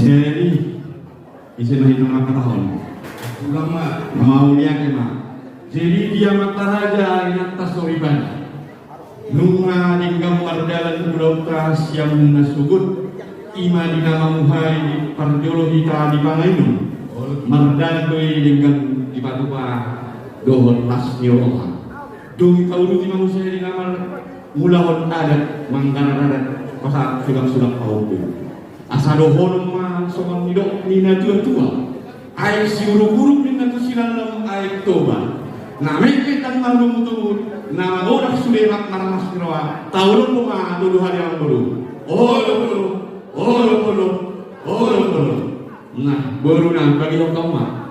Jadi, isi itu maka tahun. Ulama mau dia kema. Jadi dia mata raja ingat tasoriban. Nunga dinggam mardalan pulau tas yang nasugut. Ima di nama muhai parjologi di Pangainu. Mardan doi dengan di Patupa dohon lasnyo Allah. Doi kaulu di manusia di nama mulahon adat mangkana adat masa sulam kaulu. Asa dohon mah sokan nidok nina tua. Ai siuruk-uruk nina tu silalam ai toba. Name kita malu mutu nama borak sulerak marmas nirawa. Taulun mah tuduhan yang baru. Oh, nah, baru nang bagi hukum mah